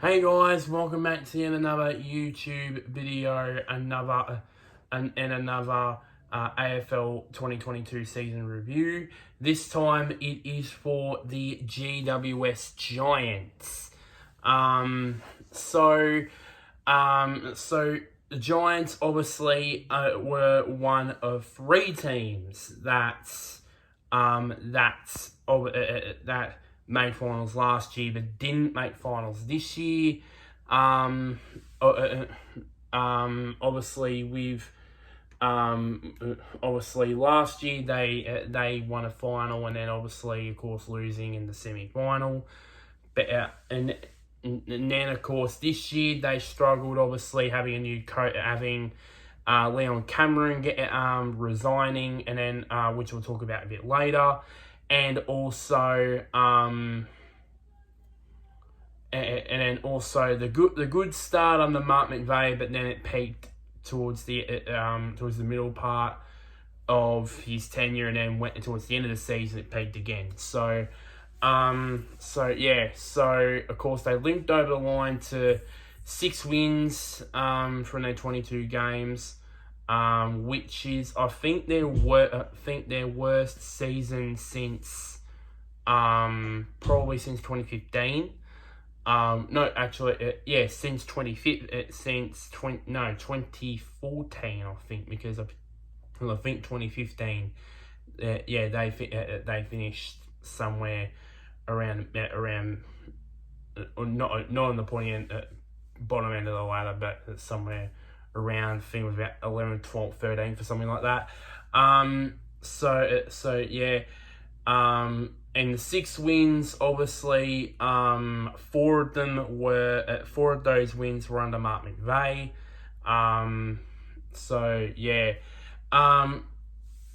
Hey guys, welcome back to yet another YouTube video, another AFL 2022 season review. This time it is for the GWS Giants. So the Giants obviously were one of three teams that made finals last year but didn't make finals this year. Obviously last year they won a final and then obviously of course losing in the semi-final. But and then of course this year they struggled, obviously having a new coach, having Leon Cameron resigning, and then which we'll talk about a bit later. And also, and then also the good start under Mark McVeigh, but then it peaked towards the middle part of his tenure, and then went towards the end of the season. It peaked again. So of course they limped over the line to 6 wins from their 22 games. Which is, I think their worst season since probably since 2015. Since 2014, I think, because I think 2015. They finished somewhere around not on the bottom end of the ladder, but somewhere around, I think it was about 11, 12, 13 for something like that. And the 6 wins, obviously, 4 of those wins were under Mark McVeigh.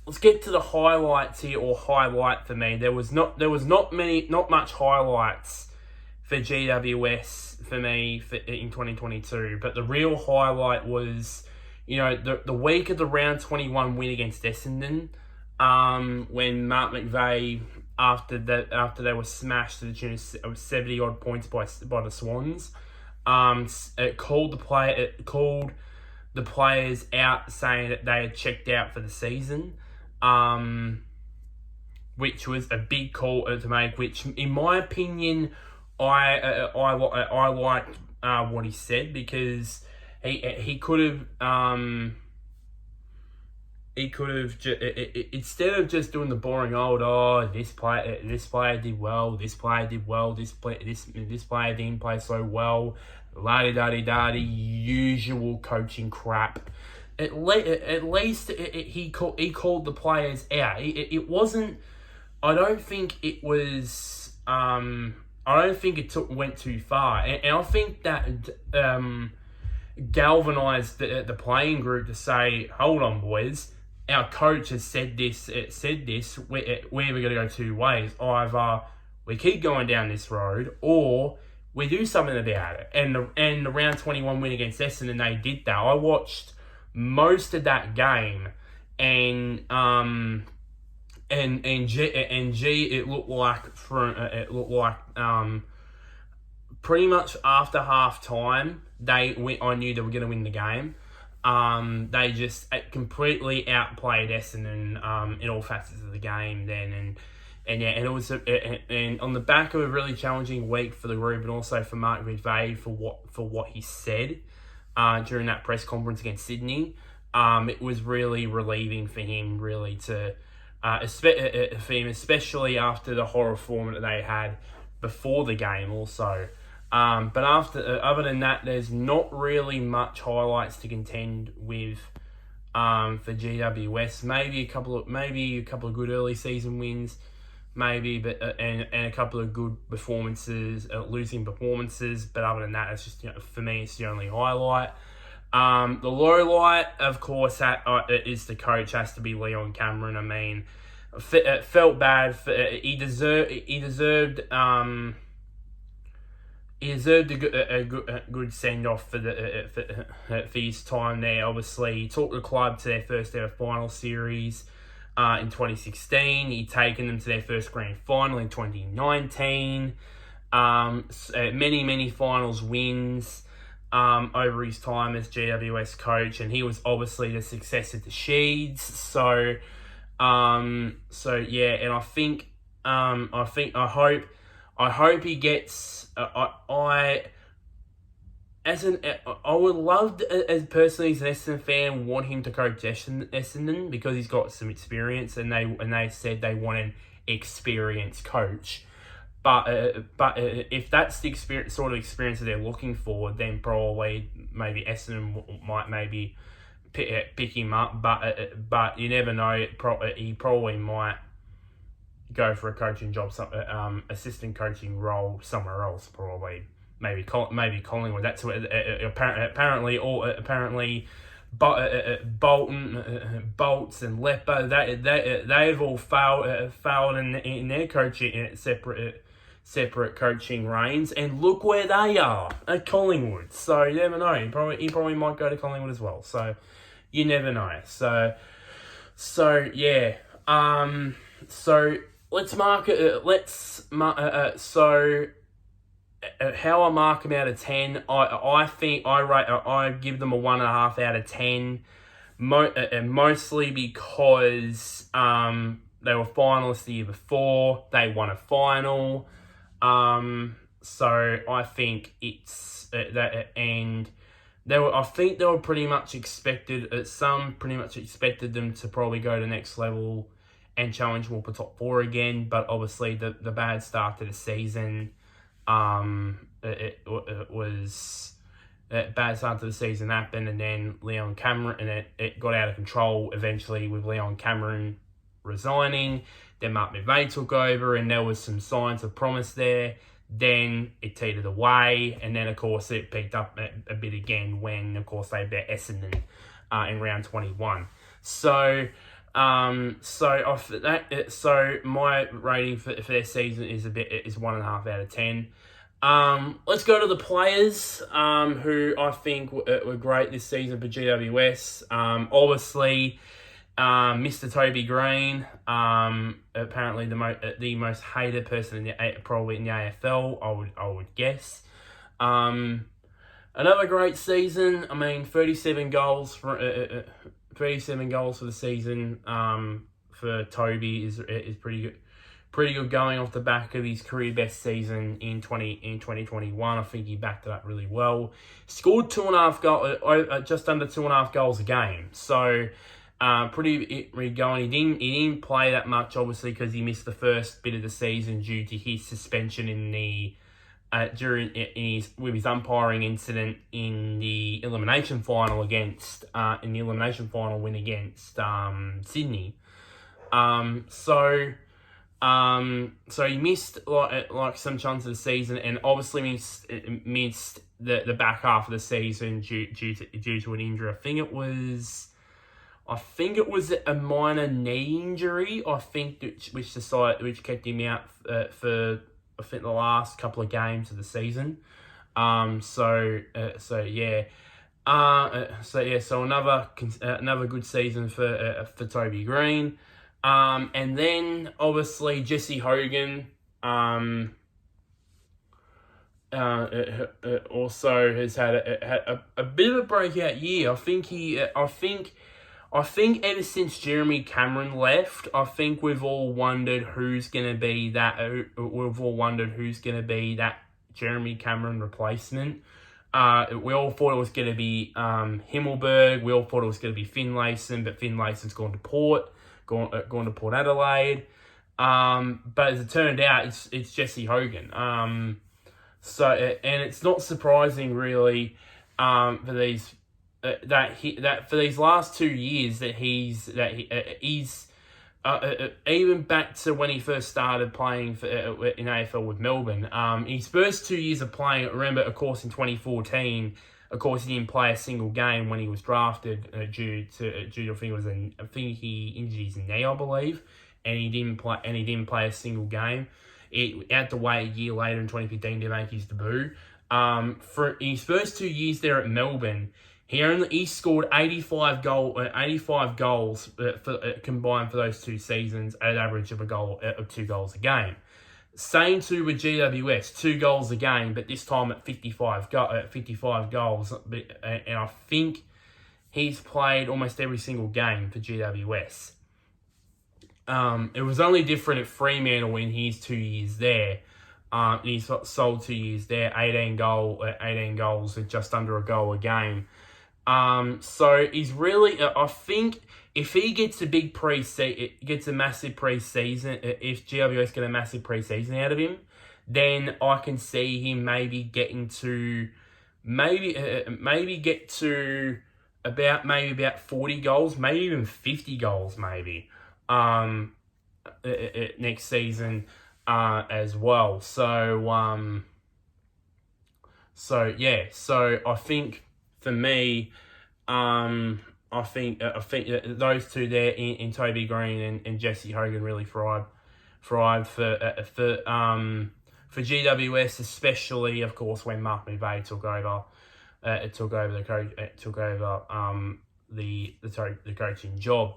Let's get to the highlights here, or highlight for me. There was not much highlights for GWS for me in 2022, but the real highlight was, the week of the round 21 win against Essendon, when Mark McVeigh, after they were smashed to the tune of 70 odd points by the Swans, it called the players out, saying that they had checked out for the season, which was a big call to make. Which, in my opinion, I liked what he said, because he could have instead of just doing the boring old, this player did well, this player did well, this player didn't play so well, usual coaching crap. At least he called the players out. It wasn't. I don't think it was. I don't think it went too far, and I think that galvanised the playing group to say, "Hold on, boys, our coach has said this. We're going to go 2 ways. Either we keep going down this road, or we do something about it." And the round 21 win against Essendon, they did that. I watched most of that game, and it looked like pretty much after half time I knew they were going to win the game. They just completely outplayed Essendon in all facets of the game then, and it was and on the back of a really challenging week for the group, and also for Mark McVeigh for what he said during that press conference against Sydney. It was really relieving for him, really, to especially after the horror form that they had before the game also. But other than that, there's not really much highlights to contend with for GWS. Maybe a couple of good early season wins, maybe, but and a couple of good performances, losing performances. But other than that, it's just, for me, it's the only highlight. The low light, of course, is the coach. Has to be Leon Cameron. I mean, it felt bad. He deserved a good send off for his time there. Obviously, he took the club to their first ever final series in 2016. He'd taken them to their first grand final in 2019. many finals wins over his time as GWS coach, and he was obviously the successor to Sheeds. So yeah, and I hope he gets. I would love to, as personally as an Essendon fan, want him to coach Essendon because he's got some experience, and they said they want an experienced coach. But if that's the sort of experience that they're looking for, then probably maybe Essendon might maybe pick him up. But you never know. He probably might go for a coaching job, assistant coaching role somewhere else. Probably maybe Collingwood. That's what apparently Bolton, Bolts and Lepo, they've all failed in their coaching separate coaching reigns, and look where they are at Collingwood. So you never know. He probably might go to Collingwood as well. So you never know. So yeah. So let's mark it. How I mark them out of 10, I give them a 1.5 out of 10, mostly because they were finalists the year before, they won a final, so I think it's that, and I think they were pretty much expected. Some pretty much expected them to probably go to the next level and challenge for top 4 again, but obviously the bad start to the season. It was a bad start to the season happened, and then Leon Cameron, and it got out of control eventually with Leon Cameron resigning. Then Mark McVeigh took over, and there was some signs of promise there. Then it teetered away, and then of course it picked up a bit again when of course they bet Essendon in round 21. So my rating for their season is 1.5 out of 10. Let's go to the players who I think were great this season for GWS. Obviously, Mr. Toby Green, apparently the most hated person probably in the AFL. I would guess. Another great season. I mean, 37 goals for the season for Toby is pretty good. Pretty good going off the back of his career best season in 2021. I think he backed it up really well. Scored 2.5 goals, just under 2.5 goals a game. So pretty going. He didn't play that much, obviously, because he missed the first bit of the season due to his suspension with his umpiring incident in the elimination final win against Sydney. So he missed like some chunks of the season, and obviously missed the back half of the season due to an injury. I think it was a minor knee injury. I think which kept him out for I think the last couple of games of the season. So another good season for Toby Green. And then obviously Jesse Hogan also has had a bit of a breakout year. I think ever since Jeremy Cameron left, I think we've all wondered who's going to be that Jeremy Cameron replacement. We all thought it was going to be Himmelberg. We all thought it was going to be Finlayson, but Finlayson's gone to Port Adelaide. But as it turned out, it's Jesse Hogan. And it's not surprising really for these for these last 2 years that he's even back to when he first started playing in AFL with Melbourne. His first 2 years of playing, remember, of course, in 2014. Of course, he didn't play a single game when he was drafted due to I think he injured his knee, I believe, and he didn't play a single game. He had to wait a year later in 2015 to make his debut. For his first 2 years there at Melbourne, he scored 85 goals combined for those 2 seasons at an average of 2 goals a game. same too with GWS, 2 goals a game, but this time at 55 goals. And I think he's played almost every single game for GWS. It was only different at Fremantle in his 2 years there. He's sold 2 years there, 18 goals with just under a goal a game. So he's really, I think, if he gets a massive preseason, if GWS get a massive preseason out of him, then I can see him maybe getting to, get to about 40 goals, maybe even 50 goals, maybe. Next season as well. So I think for me, I think those two there in Toby Green and Jesse Hogan really thrived for GWS, especially of course when Mark McVeigh took over the coaching job.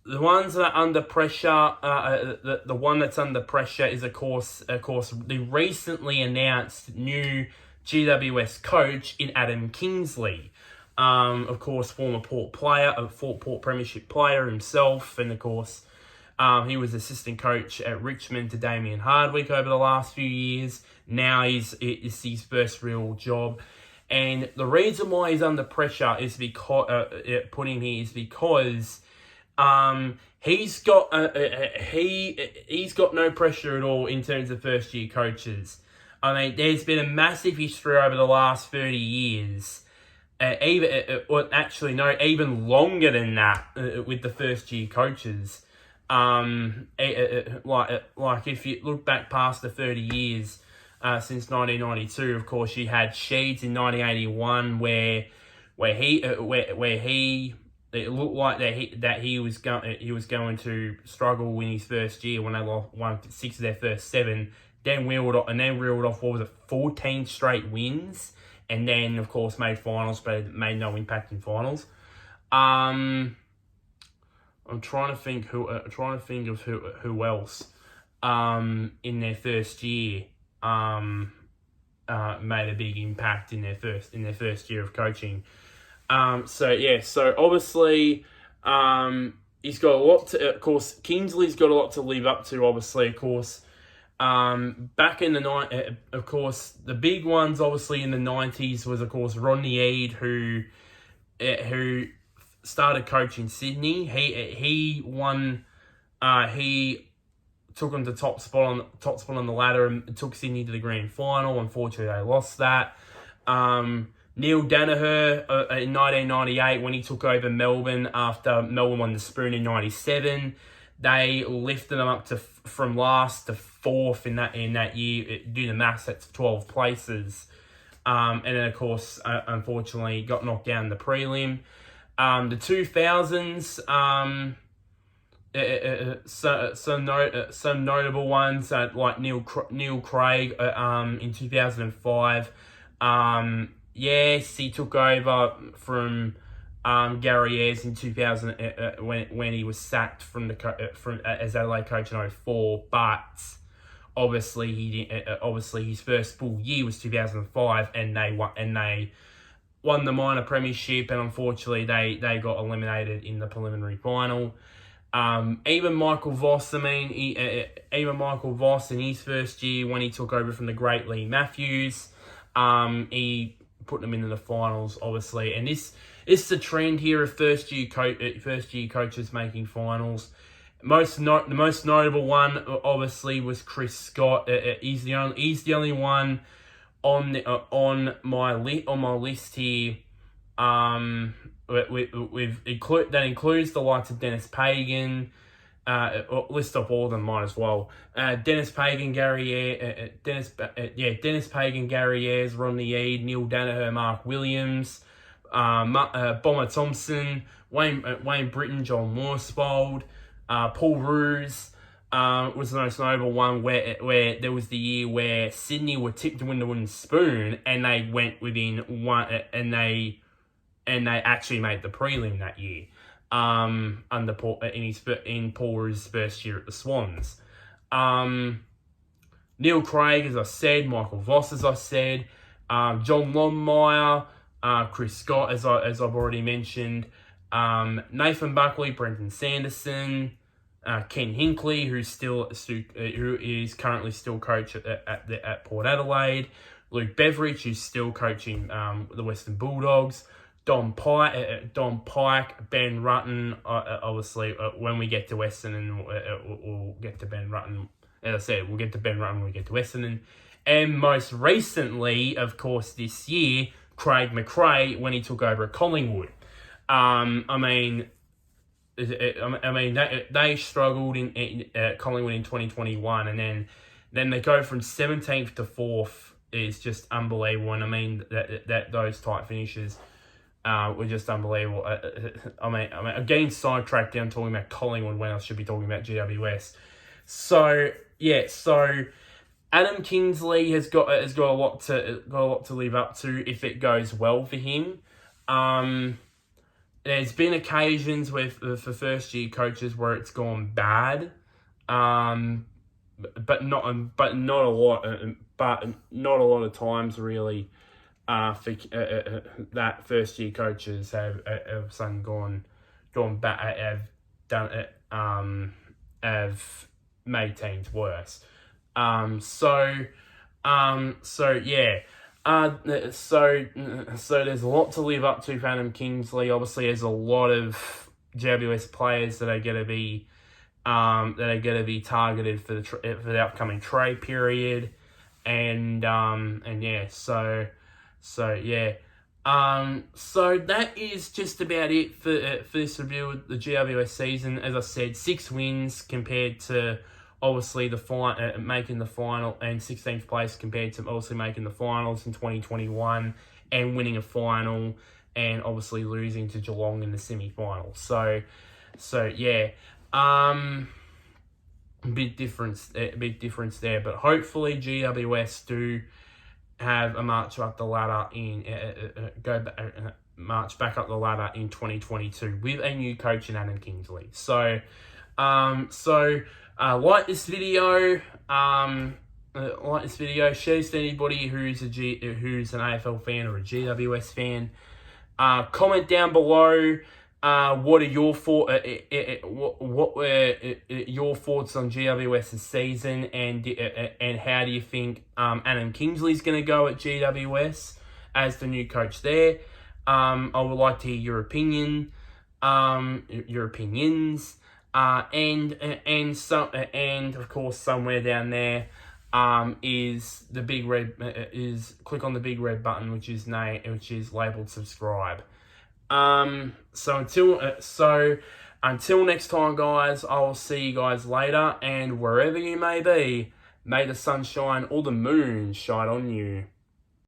The ones that are under pressure, the one that's under pressure is of course the recently announced new GWS coach in Adam Kingsley. Of course, former Port Premiership player himself, and of course, he was assistant coach at Richmond to Damien Hardwick over the last few years. Now it's his first real job. And the reason why he's under pressure is because he's got no pressure at all in terms of first year coaches. I mean, there's been a massive history over the last 30 years. Even longer than that with the first year coaches. Like if you look back past the 30 years since 1992, of course you had Sheeds in 1981, where he it looked like that he was going to struggle in his first year when they won 6 of their first 7. Then reeled off 14 straight wins, and then of course made finals, but made no impact in finals. I'm trying to think of who else in their first year made a big impact in their first year of coaching. So obviously he's got a lot to. Of course, Kingsley's got a lot to live up to. Obviously, of course. Back in the night, of course, the big ones obviously in the 90s was of course Rodney Eade, who started coaching Sydney. He won. He took them to top spot on the ladder and took Sydney to the grand final. Unfortunately, they lost that. Neil Danaher in 1998 when he took over Melbourne after Melbourne won the Spoon in 97. They lifted them up from last to 4th in that year. Do the maths, that's 12 places. And then of course, unfortunately, got knocked down in the prelim. The 2000s, some notable ones like Neil Craig in 2005. Yes, he took over from Gary Ayres in 2000 when he was sacked from as Adelaide coach in 2004, but obviously his first full year was 2005, and they won the minor premiership, and unfortunately they got eliminated in the preliminary final. Even Michael Voss in his first year when he took over from the great Lee Matthews, he put them into the finals, obviously, and this is the trend here of first year coaches making finals. The most notable one, obviously, was Chris Scott. He's the only one on my list here. That includes the likes of Dennis Pagan. List off all of them, might as well. Dennis Pagan, Gary Ayres, Rodney Eade, Neil Danaher, Mark Williams, Bomber Thompson, Wayne Britton, John Morsfold, Paul Roos was the most notable one where there was the year where Sydney were tipped to win the wooden spoon, and they went within one, and they actually made the prelim that year. In Paul Roos' first year at the Swans. Neil Craig, as I said, Michael Voss, as I said, John Longmire, Chris Scott, as I've already mentioned, Nathan Buckley, Brendan Sanderson, Ken Hinkley, who is currently still coach at Port Adelaide, Luke Beveridge, who's still coaching the Western Bulldogs, Don Pike, Ben Rutten. Obviously, when we get to Western, we'll get to Ben Rutten. As I said, we'll get to Ben Rutten when we get to Western. And most recently, of course, this year, Craig McRae, when he took over at Collingwood. They struggled in Collingwood in 2021, and then they go from 17th to 4th is just unbelievable. And I mean that those type finishes were just unbelievable. I'm getting sidetracked down talking about Collingwood when I should be talking about GWS. So Adam Kingsley has got a lot to live up to if it goes well for him. There's been occasions for first year coaches where it's gone bad, but not a lot of times really. For that first year coaches have gone bad, have done it, have made teams worse. So there's a lot to live up to for Adam Kingsley. Obviously, there's a lot of GWS players that are going to be targeted for the upcoming trade period, and so that is just about it for this review of the GWS season. As I said, 6 wins compared to obviously making the final, and 16th place compared to obviously making the finals in 2021 and winning a final, and obviously losing to Geelong in the semi-final. So big difference there. But hopefully GWS do have a march up the ladder march back up the ladder in 2022 with a new coach in Adam Kingsley. So like this video, share this to anybody who's an AFL fan or a GWS fan. Comment down below. What are your what were your thoughts on GWS's season, and how do you think Adam Kingsley's going to go at GWS as the new coach there? I would like to hear your opinions, and of course somewhere down there is the big red click on the big red button which is labeled subscribe. So until next time, guys, I will see you guys later, and wherever you may be, may the sun shine or the moon shine on you.